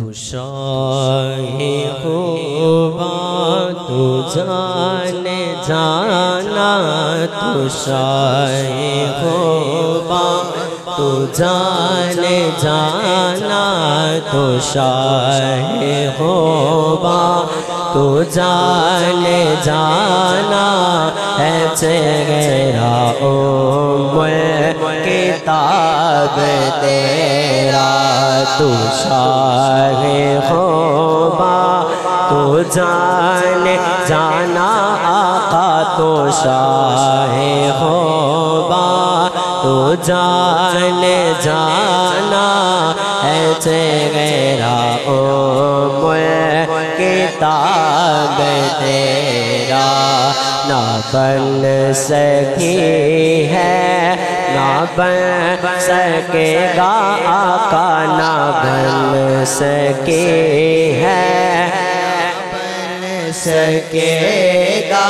تو شاہ خوبا تو جانے جانا تو شاہ خوبا تو جانے جانا تو شاہ خوبا تو جانے جانا ہے چہرہ کتاب تیرا تو شاہ خوبا تو جانے جانا آقا تو شاہ خوبا تو جانے جانا ہے چہرہ کتاب تیرا نہ بن سکی ہے نہ بن سکے گا آقا نہ بن سکی ہے بن سکے گا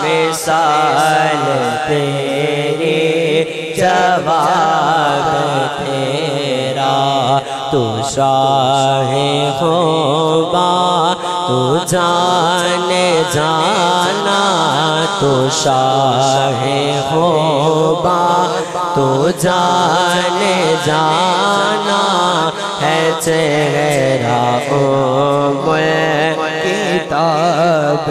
مثال تیری جواب تیرا تو شاہ خوبا تو جانے جانا تو شاہ خوبا تو جانے جانا ہے چہرہ کتاب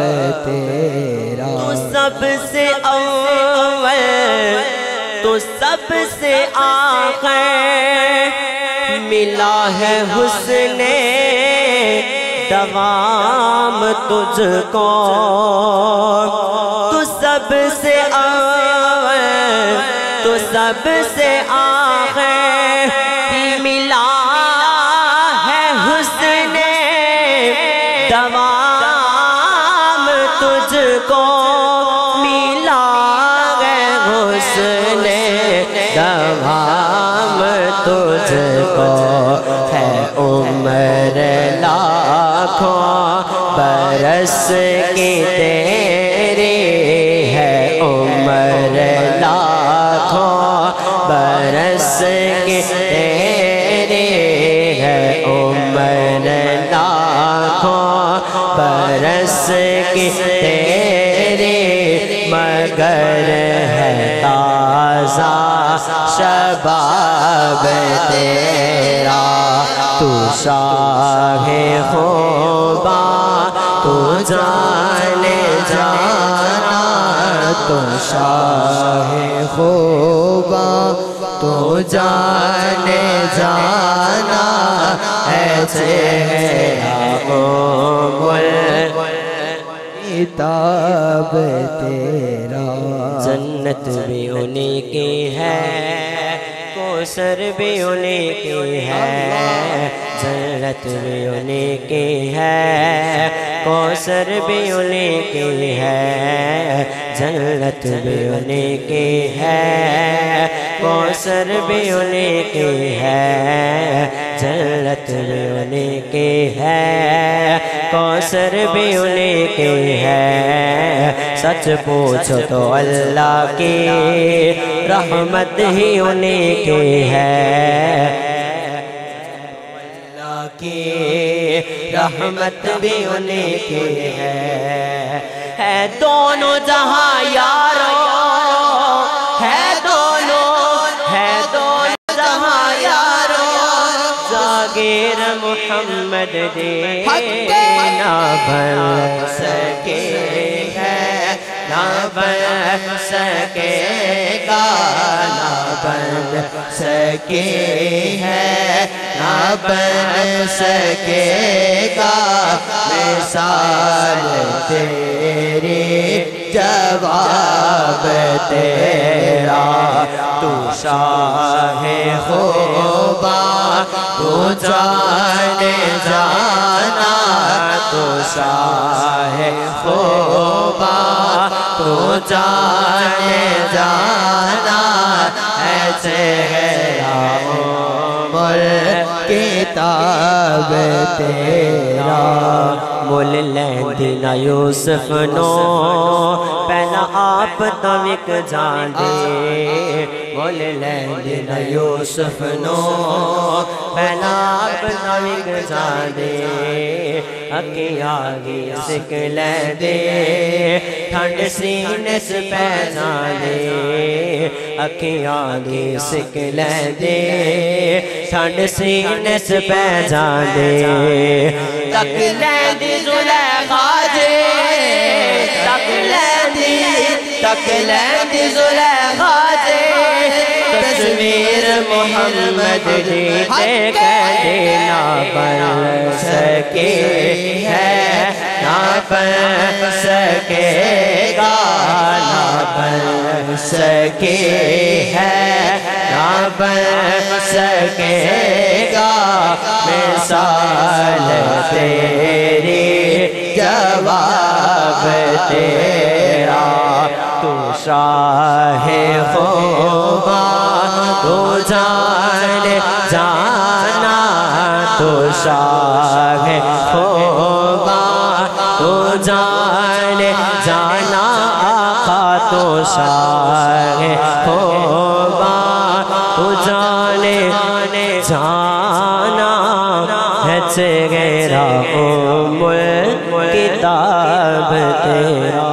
تیرا تو سب سے اول تو سب سے آخر ملا ہے حسن دوام تجھ کو تو سب سے اول تو سب سے آخر ملا ہے حسن دوام تجھ کو ملا ہے حسن دوام تجھ کو ہے عمر لاکھوں برس کی تیری ہے عمر لاکھوں برس کی تیری ہے عمر لاکھوں برس کی تیری مگر ہے تازہ شباب تیرا تو شاہ خوبا تو جانے جانا تو شاہ خوبا تو جانے جانا ہے چہرہ کتاب تیرا جنت بھی انہی کی ہے کوثر بھی انہی کی ہے جنت بھی انہی کی ہے کوثر بھی انہی کی ہے جنت بھی انہی کی ہے کوثر بھی انہی کی ہے جنت بھی انہی کی ہے کوثر بھی انہی کی ہے سچ پوچھو تو اللہ کی رحمت ہی انہی کی ہے اللہ کی رحمت بھی انہی کی ہے دونوں جہاں یارو ہے دونوں جہاں یارو جاگیر محمد دینا بن سکے ہے نہ بن سکے گا نہ بن سکے ہے نہ بن سکے گا مثال تیری جواب تیرا تو شاہ خوبا تو جانے جانا تو شاہ خوبا تو جانے جانا ہے چہرہ کتاب تیرا مل لیندینا یوسف نو پہلا آپ توک جاندے مل لیندینا یوسف نو پہلا آپ توک جاندے اکی آگی سکھ لیندے ٹھنڈ سینے سے پہ جاندے اکی آگی سکھ لیندے ٹھنڈ سینے سے پہ جاندے تک لیندی زلیخا جے تک لیندی زلیخا جے تصویر محمد جی تے کہنے نہ بن سکے ہے نہ بن سکے گا نہ بن سکے ہے نہ بن سکے گا مثال تیری جواب تیرا تو شاہ خوبا تو جان جانا تو شاہ خوبا تو جان جانا آقا تو شاہ خوبا تو جانے جانا ہے چہرہ کتاب تیرا